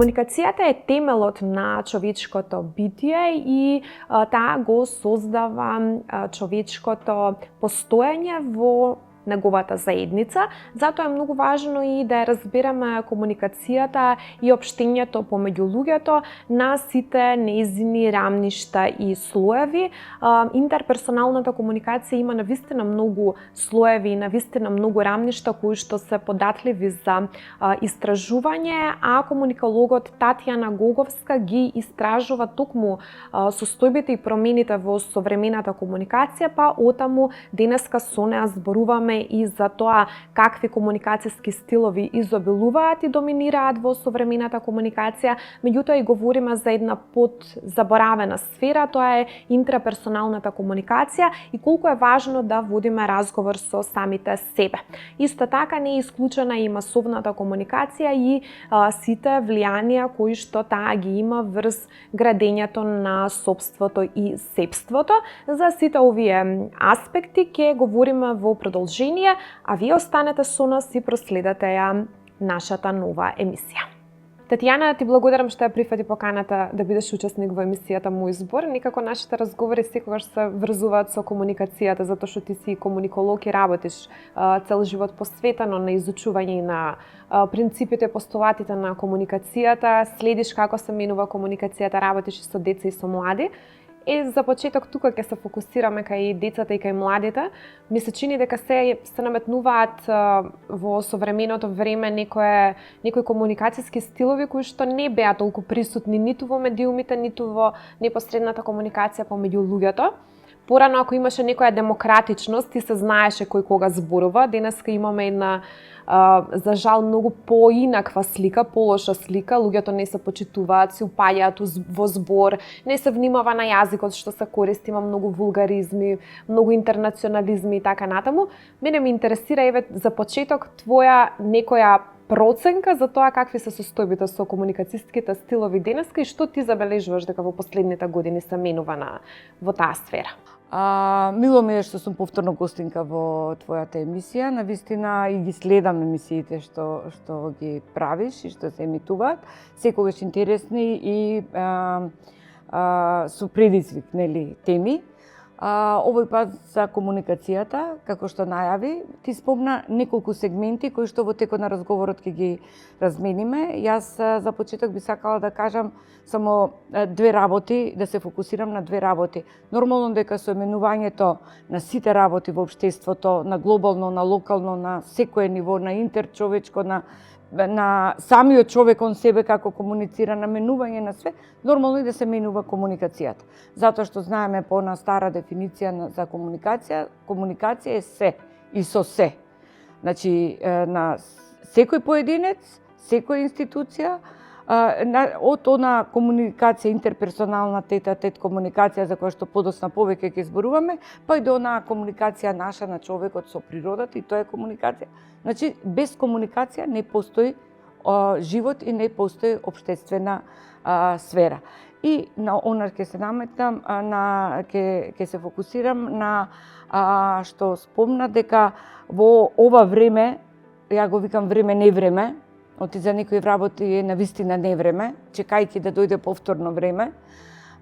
Комуникацијата е темелот на човечкото битие и таа го создава човечкото постоење во неговата заедница. Затоа е многу важно и да ја разбираме комуникацијата и општењето помеѓу луѓето на сите нејзини рамништа и слоеви. Интерперсоналната комуникација има навистина многу слоеви и навистина многу рамништа кои што се податливи за истражување, а комуникологот Татјана Гоговска ги истражува токму состојбите и промените во современата комуникација, па отаму денеска со неа зборуваме и за тоа какви комуникацијски стилови изобилуваат и доминираат во современата комуникација, меѓутоа и говориме за една подзаборавена сфера, тоа е интраперсоналната комуникација и колку е важно да водиме разговор со самите себе. Исто така не е исклучена и масовната комуникација и сите влијанија кои што таа ги има врз градењето на собството и себството. За сите овие аспекти ќе говориме во продолжение, а вие останете со нас и проследете ја нашата нова емисија. Татјана, ти благодарам што ја прифати поканата да бидеш учесник во емисијата Мој збор. Некако нашите разговори секогаш се врзуваат со комуникацијата, затоа што ти си комуниколог и работиш цел живот посветено на изучување на принципите и постулатите на комуникацијата, следиш како се менува комуникацијата, работиш и со деца и со млади. За почеток тука ќе се фокусираме кај децата и кај младите. Ми се чини дека се наметнуваат во современото време некои комуникацијски стилови кои што не беа толку присутни ниту во медиумите, ниту во непосредната комуникација помеѓу луѓето. Порано ако имаше некоја демократичност, ти се знаеше кој кога зборува. Денеска имаме една за жал многу поинаква слика, полоша слика, луѓето не се почитуваат, се упаѓаат во збор, не се внимава на јазикот што се користи, има многу вулгаризми, многу интернационализми и така натаму. Мене ме интересира еве за почеток твоја некоја проценка за тоа какви се состојбите со комуникацијските стилови денеска и што ти забележуваш дека во последните години се менува во таа сфера. Мило ми е што сум повторно гостинка во твојата емисија. Навистина и ги следам емисиите што ги правиш и што се емитуваат. Секогаш интересни и со предизвик, нели, теми. Овој пат за комуникацијата, како што најави, ти спомна неколку сегменти кои што во текот на разговорот ќе ги размениме. Јас за почеток би сакала да кажам само две работи, да се фокусирам на две работи. Нормално дека со еменувањето на сите работи во општеството, на глобално, на локално, на секое ниво, на интерчовечко, на самиот човек он себе како комуницира, на менување на све, нормално и да се менува комуникацијата. Затоа што знаеме по една стара дефиниција за комуникација, комуникација е се и со се. Значи, на секој поединец, секоја институција, од она комуникација интерперсонална тет-а-тет комуникација за која што подосна повеќе ќе зборуваме, па и до онаа комуникација наша на човекот со природата и тоа е комуникација. Значи, без комуникација не постои живот и не постои општествена сфера. И на она ќе се наметнам, ќе се фокусирам на што спомна дека во ова време, ја го викам време не време, оти за некои работи е навистина не време, чекајќи да дојде повторно време,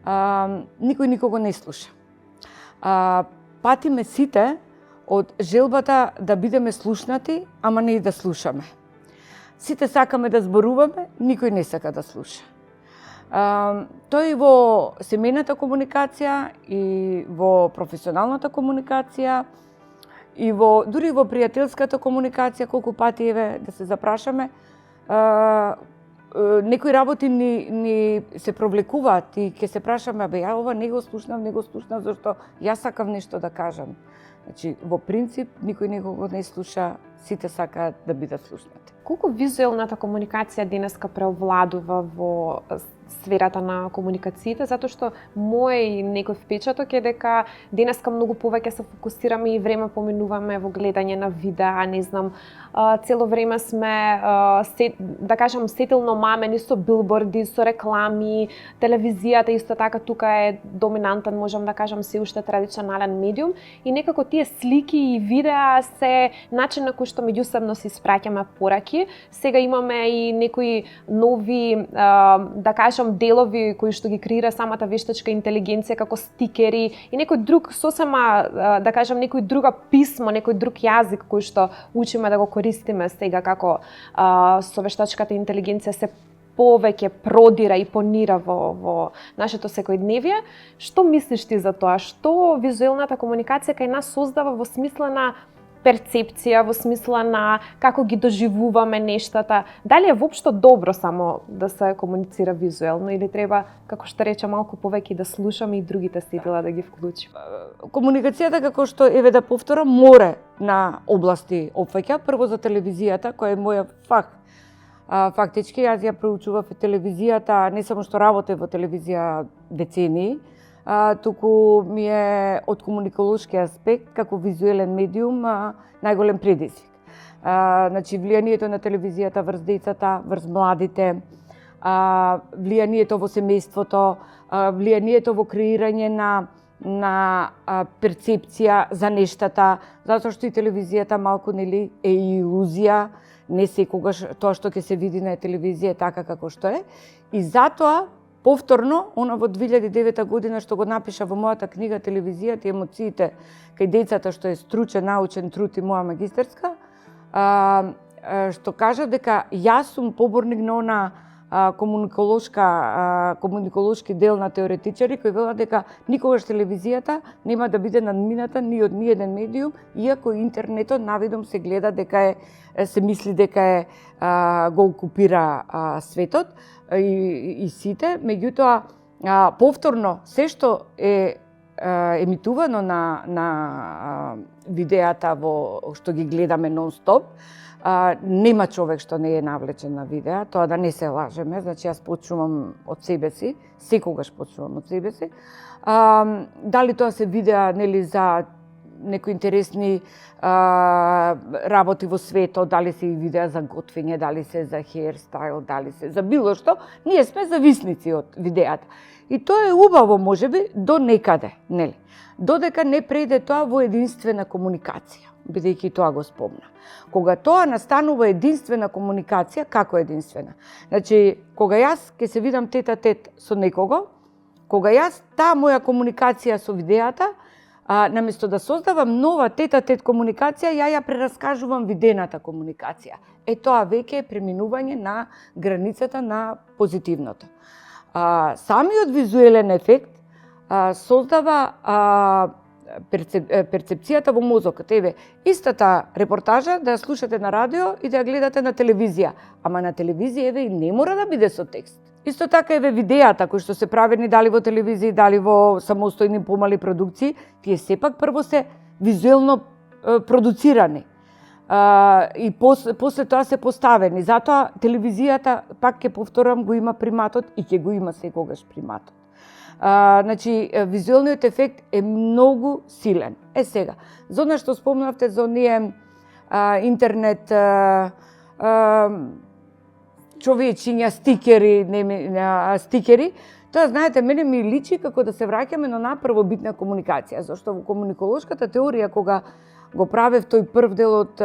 никој никого не слуша. Патиме сите од желбата да бидеме слушнати, ама не и да слушаме. Сите сакаме да зборуваме, никој не сака да слуша. Тој и во семејната комуникација, и во професионалната комуникација, и дури во пријателската комуникација, колку пати еве да се запрашаме, некои работи ни се провлекуваат и ќе се прашаме, ја ова не го слушнав, зашто јас сакав нешто да кажам. Значи, во принцип, никој никого не слуша, сите сакаат да бидат слушнати. Колку визуелната комуникација денеска преовладува во сферата на комуникациите, затоа што мој некој впечаток е дека денеска многу повеќе се фокусираме и време поминуваме во гледање на видеа, не знам, цело време сме, да кажам, сетилно мамени со билборди, со реклами, телевизијата исто така тука е доминантен, можам да кажам, се уште традиционален медиум и некако тие слики и видеа се начин на кој што меѓусебно си испраќаме пораки. Сега имаме и некои нови, да кажам, делови кои што ги креира самата вештачка интелигенција како стикери и некој друг сосема, да кажам, некој друга писмо, некој друг јазик кој што учиме да го користиме сега како со вештачката интелигенција се повеќе продира и понира во нашето секојдневие. Што мислиш ти за тоа? Што визуелната комуникација кај нас создава во смисла на перцепција, во смисла на како ги доживуваме нештата? Дали е воопшто добро само да се комуницира визуелно или треба, како што рече, малку повеќе да слушаме и другите сетила да ги вклучиме? Комуникацијата, како што еве да повторам, море на области опфаќа. Прво за телевизијата, која е моја фах. Фактички, јас ја проучував телевизијата, не само што работев во телевизија децении, туку ми е од комуниколошки аспект, како визуелен медиум, најголем предизвик. Значи, влијанието на телевизијата врз децата, врз младите, влијанието во семејството, влијанието во креирање на перцепција за нештата, затоа што и телевизијата малку нели е илузија, не секогаш тоа што ќе се види на телевизија е така како што е. И затоа, повторно, она во 2009 година што го напиша во мојата книга Телевизијата и емоциите кај децата, што е стручен научен труд и моја магистерска, што кажа дека јас сум поборник на она комуниколошки дел на теоретичари кои велат дека никогаш телевизијата нема да биде надмината ни од ниеден медиум, иако интернетот навидом се гледа дека се мисли дека го окупира светот и сите, меѓутоа повторно се што е емитувано на видеата во што ги гледаме нон-стоп, нема човек што не е навлечен на видеа, тоа да не се лажеме, значи јас почнувам од себе си, секогаш почнувам од себе си. Дали тоа се видеа нели за некои интересни работи во светот, дали се и видеа за готвење, дали се за хејрстайл, дали се за било што, ние сме зависници од видеата. И тоа е убаво можеби до некаде, нели? Додека не преде тоа во единствена комуникација, бидејќи тоа го спомна. Кога тоа настанува единствена комуникација, како единствена? Значи, кога јас ќе се видам тет-а-тет со некого, кога јас таа моја комуникација со видеата, наместо да создавам нова тет-а-тет комуникација, ја прераскажувам видената комуникација. Тоа веќе е преминување на границата на позитивното. Самиот визуелен ефект создава перцепцијата во мозокот. Еве, истата репортажа да ја слушате на радио и да ја гледате на телевизија. Ама на телевизија, еве, и не мора да биде со текст. Исто така, еве, видеата кои што се правени дали во телевизија, дали во самостојни помали продукции, тие сепак прво се визуелно продуцирани. И после тоа се поставени. Затоа телевизијата, пак ќе повторам, го има приматот и ќе го има секогаш приматот. Значи, визуелниот ефект е многу силен. Сега, за она што спомнавте за оние интернет човечиња, стикери, тоа, знаете, мене ми личи како да се враќаме на онаа првобитна комуникација, зашто во комуниколошката теорија, кога го правев тој прв дел од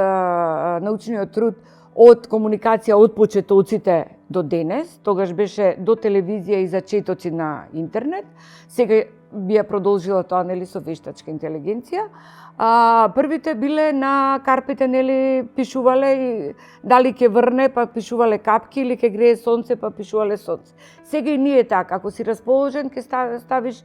научниот труд од комуникација од почетоците до денес, тогаш беше до телевизија и зачетоци на интернет, сега би ја продолжила тоа, нели, со вештачка интелигенција. Првите биле на карпите, нели, пишувале и дали ќе врне, па пишувале капки, или ќе грее сонце, па пишувале сонце. Сега и ние така, ако си расположен, ќе ставиш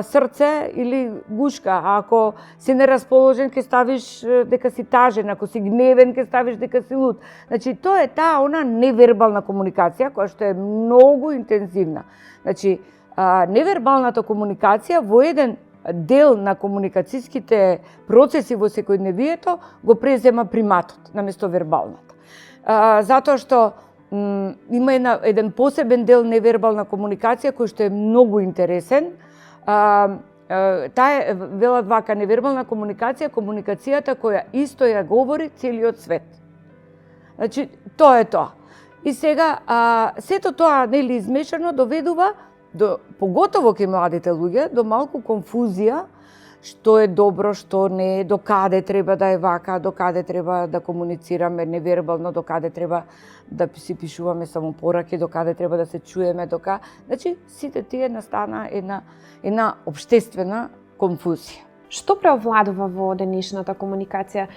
срце или гушка, а ако си нерасположен, ќе ставиш дека си тажен, ако си гневен, ќе ставиш дека си луд. Значи, тоа е таа она невербална комуникација, која што е многу интензивна. Значи, невербалната комуникација во еден дел на комуникацијските процеси во секојдневието го презема приматот наместо вербалната. Затоа што има еден посебен дел невербална комуникација кој што е многу интересен. Таа е, велат вака, невербална комуникација, комуникацијата која исто ја говори целиот свет. Значи, тоа е тоа. И сега, сето тоа, нели, измешано доведува, поготово кај младите луѓе, до малку конфузија, што е добро, што не е, до каде треба да е вака, до каде треба да комуницираме невербално, до каде треба да си пишуваме само пораки, до каде треба да се чуеме, Значи, сите тие настана една обштествена конфузија. Што преовладува во денешната комуникација?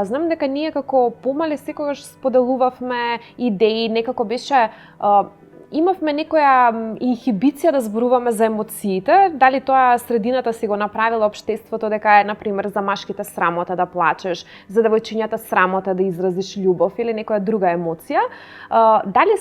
Знам дека ние како помале секогаш споделувавме идеи, некако беше имавме некоја инхибиција да зборуваме за емоциите, дали тоа средината си го направила општеството дека е, например, за машките срамота да плачеш, за девојчињата срамота да изразиш љубов или некоја друга емоција. Дали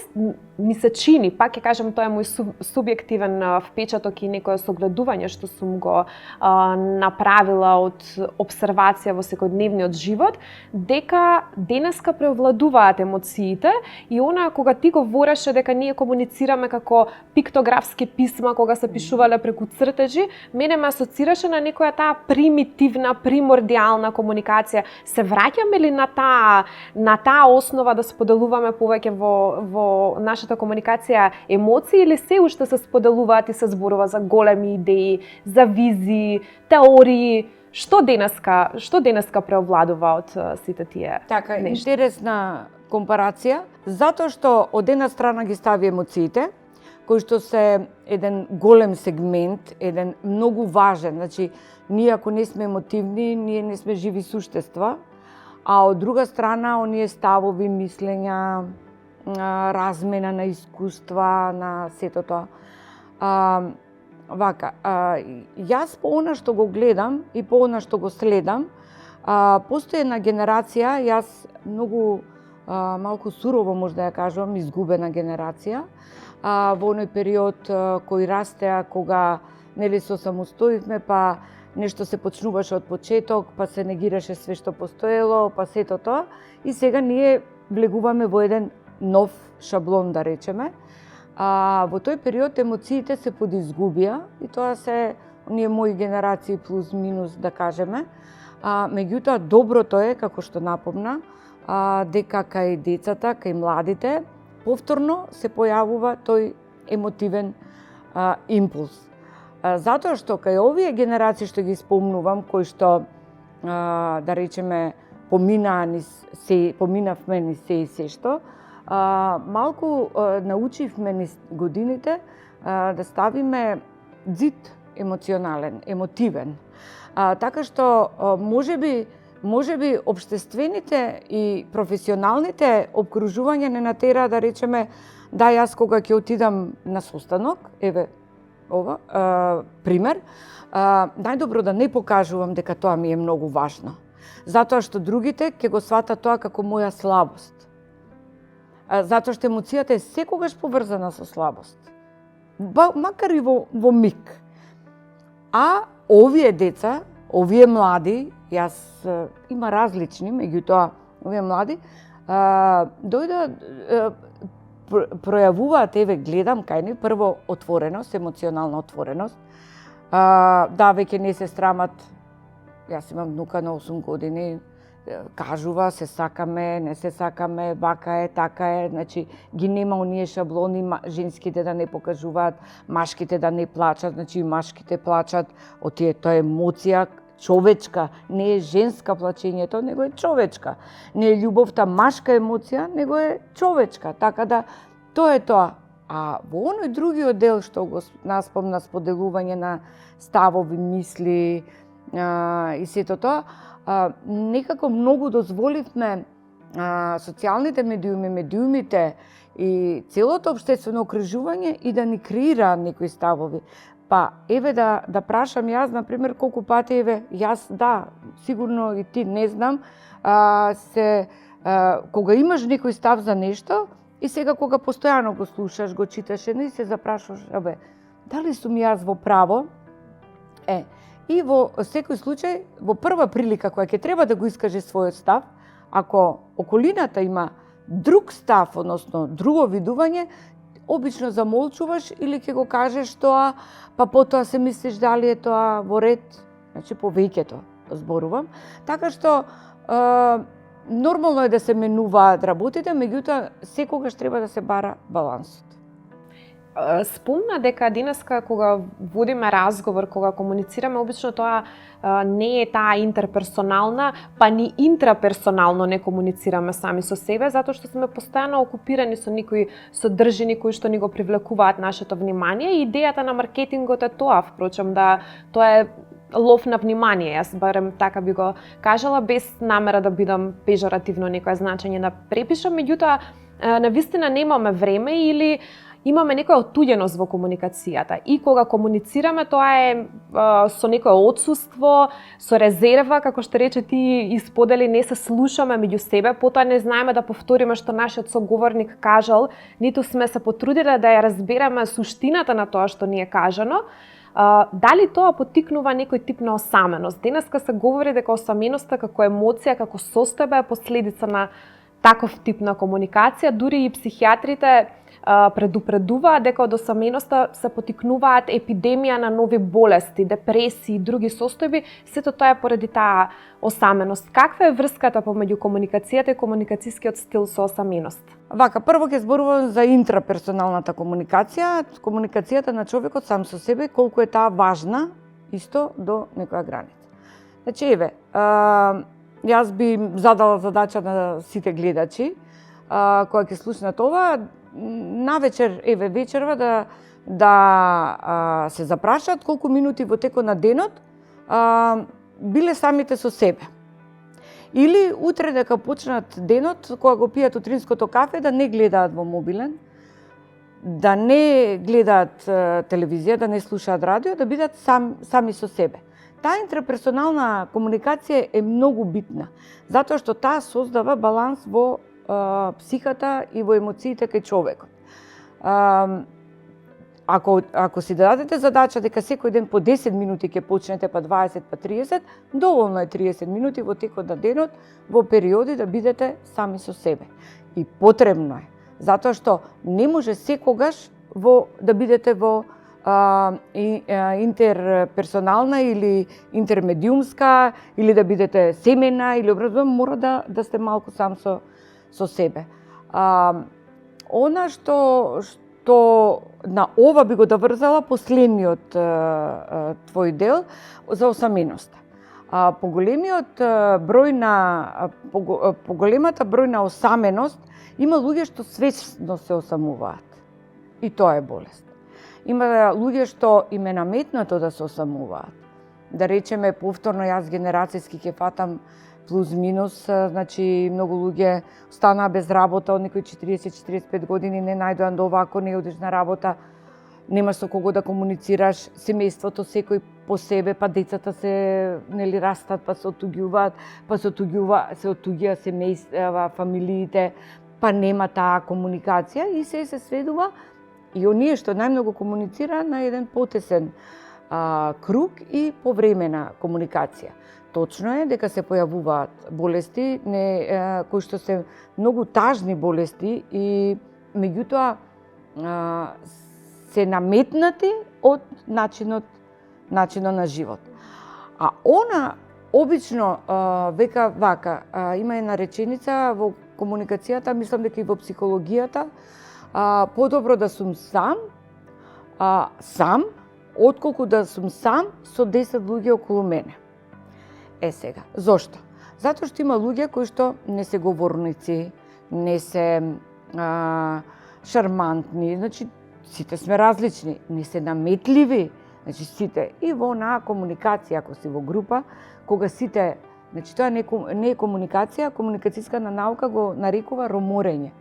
ми се чини, пак ќе кажам, тоа е мој субјективен впечаток и некое согледување што сум го направила од обсервација во секојдневниот живот, дека денеска преовладуваат емоциите и она кога ти говореше дека ние комуницираме како пиктографски писма кога се пишувале преку цртежи, мене ме асоцираше на некоја таа примитивна, примордијална комуникација. Се враќаме ли на таа основа да споделуваме повеќе во нашата комуникација емоции или се уште се споделуваат и се зборува за големи идеи, за визии, теории? Што денеска преовладува од сите тие Така, нешта? Интересна компарација, затоа што од една страна ги стави емоциите, кои што се еден голем сегмент, еден многу важен, значи, ние ако не сме емотивни, ние не сме живи суштества, а од друга страна, оние ставови, мислења, размена на искуства, на сето тоа. Јас по она што го гледам и по она што го следам, постои една генерација, јас многу малку сурово може да ја кажувам, изгубена генерација, во оној период кој растеа кога нели со самостоивме, па нешто се почнуваше од почеток, па се негираше све што постоело, па сето тоа, и сега ние влегуваме во еден нов шаблон, да речеме. Во тој период емоциите се подизгубија и тоа се оние мои генерации плюс минус, да кажеме. Меѓутоа доброто е, како што напомна, дека кај децата, кај младите, повторно се појавува тој емотивен импулс. Затоа што кај овие генерации што ги спомнувам, кои што, да речеме, поминавме ни се и се што, малку научивме низ годините да ставиме ѕид емоционален, емотивен. Така што можеби обштествените и професионалните обкружувања не натера да речеме да јас кога ќе отидам на состанок, еве ова пример, најдобро да не покажувам дека тоа ми е многу важно, затоа што другите ќе го сватат тоа како моја слабост. Затоа што емоцијата е секогаш поврзана со слабост, макар и во миг. А овие деца, овие млади, има различни, меѓутоа овие млади, пројавуваат, еве гледам кај нив, прво отвореност, емоционална отвореност. Да, веќе не се срамат, јас имам внука на 8 години, кажува, се сакаме, не се сакаме, вака е, така е, значи ги нема оние шаблони, женските да не покажуваат, машките да не плачат, значи машките плачат, тоа е емоција човечка, не е женска плачењето, него е човечка. Не е љубовта машка емоција, него е човечка, така да тоа е тоа. А во оној другиот дел што го наспомна споделување на ставови, мисли и сето тоа, некако многу дозволивме социјалните медиумите и целото општествено окружување и да ни креираат некои ставови. Па, еве да прашам јас, например, колку пати, еве, јас, да, сигурно и ти, не знам, кога имаш некој став за нешто, и сега кога постојано го слушаш, го читаш, и се запрашуваш, дали сум јас во право? И во секој случај, во прва прилика која ќе треба да го искаже својот став, ако околината има друг став, односно друго видување, обично замолчуваш или ќе го кажеш тоа, па потоа се мислиш дали е тоа во ред, значи повеќето зборувам. Така што нормално е да се менуваат работите, меѓутоа секогаш треба да се бара балансот. Спомна дека денеска кога водиме разговор, кога комуницираме, обично тоа не е таа интерперсонална, па ни интраперсонално не комуницираме сами со себе, затоа што сме постојано окупирани со некои содржини кои што ни го привлекуваат нашето внимание. И идејата на маркетингот е тоа, впрочем, да тоа е лов на внимание, јас барем така би го кажала, без намера да бидам пежоративно некое значење да препишам, меѓутоа навистина немаме време или имаме некоја отуѓеност во комуникацијата. И кога комуницираме, тоа е со некое отсуство, со резерва, како што рече ти и сподели, не се слушаме меѓу себе, потоа не знаеме да повториме што нашиот соговорник кажал, ниту сме се потрудиле да ја разбереме суштината на тоа што ни е кажано. Дали тоа поттикнува некој тип на осаменост? Денеска се говори дека осаменоста како емоција, како состојба е последица на таков тип на комуникација, дури и психијатрите предупредуваат дека од осаменоста се поттикнуваат епидемија на нови болести, депресии и други состојби, сето тоа е поради таа осаменост. Каква е врската помеѓу комуникацијата и комуникацијскиот стил со осаменост? Вака, прво ќе зборувам за интраперсоналната комуникација, комуникацијата на човекот сам со себе, колку е таа важна исто до некоја граница. Значи, еве, јас би задала задача на сите гледачи, кои ќе слушнат ова, навечер, еве вечерва да се запрашаат колку минути во текот на денот биле самите со себе. Или утре дека почнат денот, кога го пијат утринското кафе, да не гледаат во мобилен, да не гледаат телевизија, да не слушаат радио, да бидат сами со себе. Таа интерперсонална комуникација е многу битна, затоа што таа создава баланс во психата и во емоциите кај човекот. Ако си дадете задача дека секој ден по 10 минути ќе почнете, па 20, па 30, доволно е 30 минути во текот на денот, во периоди да бидете сами со себе. И потребно е, затоа што не може секогаш да бидете во интерперсонална или интермедиумска, или да бидете семејна, или образовна, мора да сте малку сам со себе. Она што на ова би го доврзала последниот твој дел за осаменоста. Поголемата број на осаменост има луѓе што свесно се осамуваат. И тоа е болест. Има луѓе што им е наметнато да се осамуваат. Да речеме, повторно јас генерацијски ќе фатам плюс-минус, значи многу луѓе останаа без работа од некои 40-45 години, не најдоа до овако, не одиш на работа, немаш со кого да комуницираш, семејството секој по себе, па децата се растат, па се отуѓуваат, па се отуѓа семејства, фамилиите, па нема таа комуникација и се сведува и оние што најмногу комуницира на еден потесен круг и повремена комуникација. Точно е дека се појавуваат болести кои што се многу тажни болести и меѓутоа се наметнати од начинот на живот. А она обично века вака, има една реченица во комуникацијата, мислам дека и во психологијата, подобро да сум сам, отколку да сум сам со 10 луѓе околу мене. Сега, зошто? Затоа што има луѓе кои што не се говорници, не се шармантни, значи сите сме различни, не се наметливи, значи сите. И во онаа комуникација, ако си во група, кога сите, значи тоа не е комуникација, комуникацијска наука го нарекува роморење.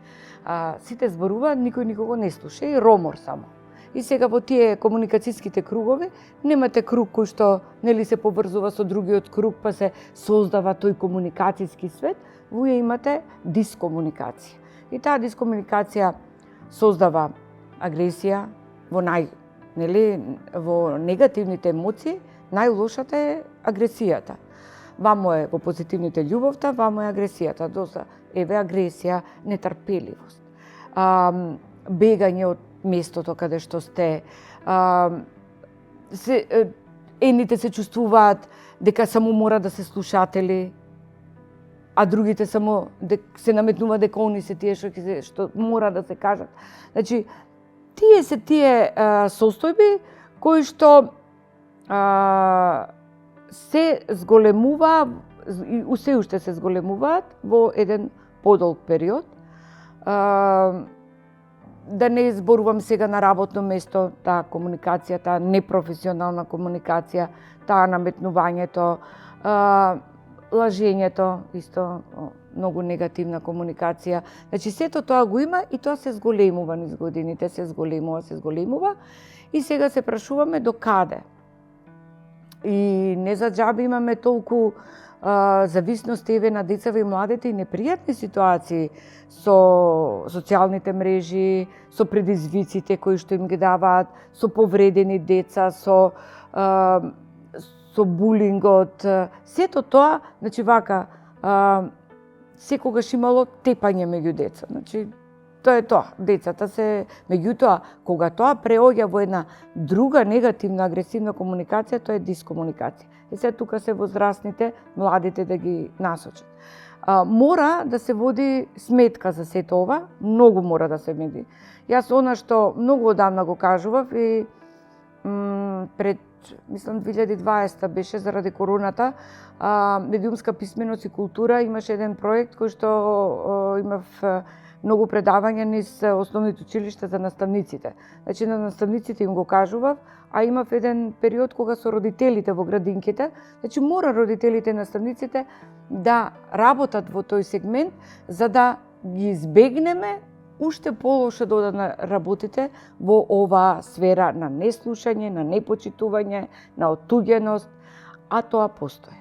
Сите зборуваат, никој никого не слуша и ромор само. И сега во тие комуникацијските кругови немате круг кој што се поврзува со другиот круг, па се создава тој комуникацијски свет, вие имате дискомуникација. И таа дискомуникација создава агресија во во негативните емоции, најлошата е агресијата. Вамо е во позитивните љубовта, вамо е агресијата. Еве агресија, нетрпеливост, бегање од местото каде што сте, едните се чувствуваат дека само мора да се слушатели, а другите само се наметнува дека они се тие што мора да се кажат. Значи, тие се тие состојби кои што се зголемува и се уште се зголемуваат во еден подолг период. Да не зборувам сега на работно место, таа комуникација, таа непрофесионална комуникација, таа наметнувањето, лажењето, исто многу негативна комуникација. Значи сето тоа го има и тоа се зголемува низ годините, се зголемува и сега се прашуваме до каде. И не за џаби имаме толку зависности еве на децата и младите и непријатни ситуации со социјалните мрежи, со предизвиците кои што им ги даваат, со повредени деца, со булингот, сето тоа, значи вака, секогаш имало тепање меѓу деца. Значи, тоа е тоа, децата се, меѓутоа, кога тоа преоѓа во една друга негативна, агресивна комуникација, тоа е дискомуникација. И сега тука се возрастните, младите да ги насочат. Мора да се води сметка за сето ова, многу мора да се води. Јас она што многу одамна го кажував и пред, мислам, 2020 беше заради короната, медиумска писменост и култура имаше еден проект кој што имав многу предавања низ основните училишта за наставниците. Значи на наставниците им го кажував, а имав еден период кога со родителите во градинките, значи мора родителите и наставниците да работат во тој сегмент за да ги избегнеме уште полоше да работите во оваа сфера на неслушање, на непочитување, на оттуѓеност, а тоа постои.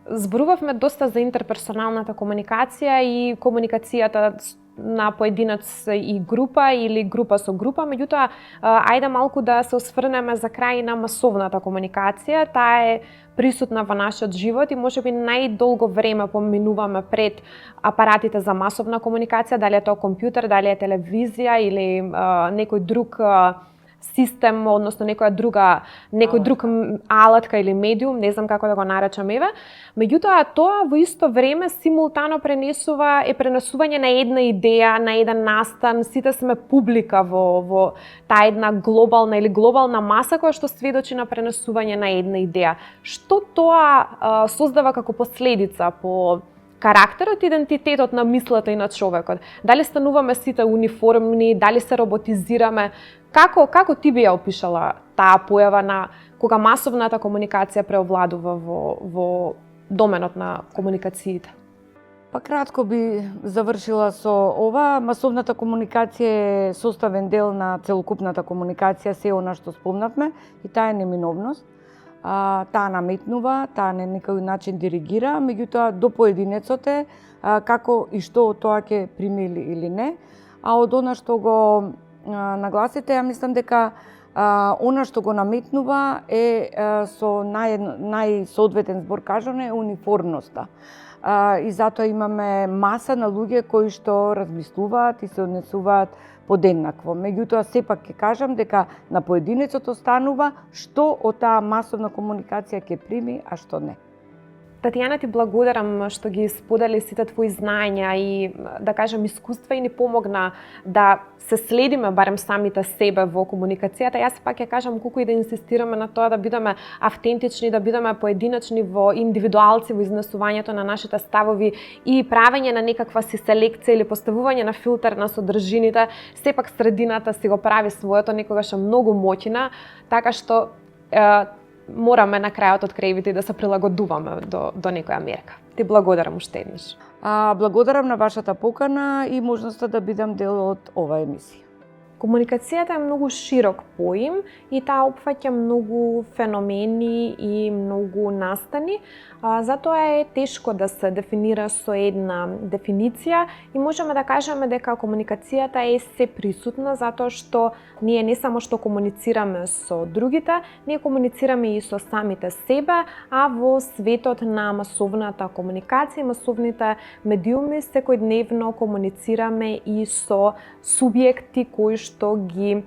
Зборувавме доста за интерперсоналната комуникација и комуникацијата на поединец и група или група со група, меѓутоа ајде малку да се осврнеме за крај на масовната комуникација. Таа е присутна во нашиот живот и можеби најдолго време поминуваме пред апаратите за масовна комуникација, дали е тоа компјутер, дали е телевизија или некој друг систем, односно некој друг алатка или медиум, не знам како да го наречам еве. Меѓутоа тоа во исто време симултано пренесување на една идеја, на еден настан, сите сме публика во таа една глобална маса која што сведочи на пренесување на една идеја. Што тоа создава како последица по карактерот и идентитетот на мислата и на човекот? Дали стануваме сите униформни, дали се роботизираме? Како ти би ја опишала таа појава на кога масовната комуникација преовладува во доменот на комуникациите? Па кратко би завршила со ова. Масовната комуникација е составен дел на целокупната комуникација, се она што спомнавме, и таа е неминовност. Таа наметнува, таа на некој начин диригира, меѓутоа до поединецот е како и што од тоа ќе прими или не. А од она што го нагласите, ја мислам дека она што го наметнува е со најсоодветен збор кажано е униформноста. И затоа имаме маса на луѓе кои што размислуваат и се однесуваат подеднакво. Меѓутоа, сепак ќе кажам дека на поединецот останува што од таа масовна комуникација ќе прими, а што не. Татјана, ти благодарам што ги сподели сите твои знаења и, да кажем, искуства и ни помогна да се следиме барем самите себе во комуникацијата. Јас пак ќе кажам колку и да инсистираме на тоа да бидеме автентични, да бидеме поединечни во индивидуалци во изнесувањето на нашите ставови и правење на некаква си селекција или поставување на филтер на содржините. Сепак средината си го прави своето, некогаш е многу моќна, така што мораме на крајот од крајвите да се прилагодуваме до некоја мерка. Ти благодарам уште еднаш. Благодарам на вашата покана и можноста да бидам дел од оваа емисија. Комуникацијата е многу широк поим и таа опфаќа многу феномени и многу настани, затоа е тешко да се дефинира со една дефиниција и можеме да кажеме дека комуникацијата е сеприсутна затоа што ние не само што комуницираме со другите, ние комуницираме и со самите себе, а во светот на масовната комуникација, масовните медиуми секојдневно комуницираме и со субјекти кои што ги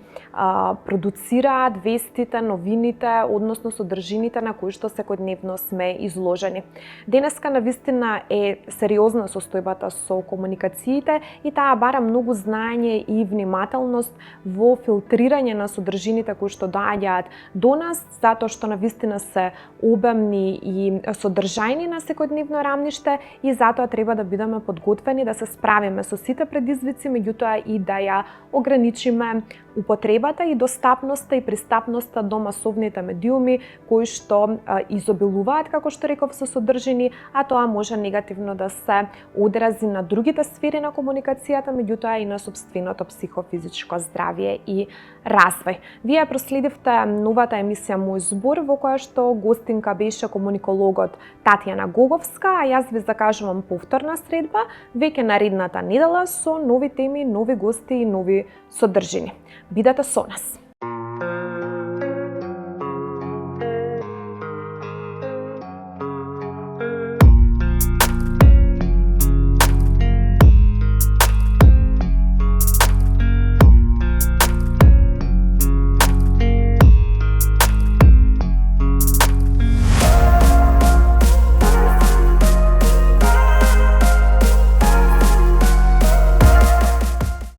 продуцираат вестите, новините, односно содржините на кои што секојдневно сме изложени. Денеска навистина е сериозна состојбата со комуникациите и таа бара многу знаење и внимателност во филтрирање на содржините кои што доаѓаат до нас, затоа што навистина се обемни и содржајни на секојдневно рамниште и затоа треба да бидеме подготвени да се справиме со сите предизвици, меѓутоа и да ја ограничиме употребата и достапноста и пристапноста до масовните медиуми кои што изобилуваат, како што реков, со содржини, а тоа може негативно да се одрази на другите сфери на комуникацијата, меѓутоа и на сопственото психофизичко здравје и развој. Вие проследивте новата емисија Мој збор, во која што гостинка беше комуникологот Татјана Гоговска, а јас ви закажувам повторна средба веќе наредната недела со нови теми, нови гости и нови содржини. Бидете со нас!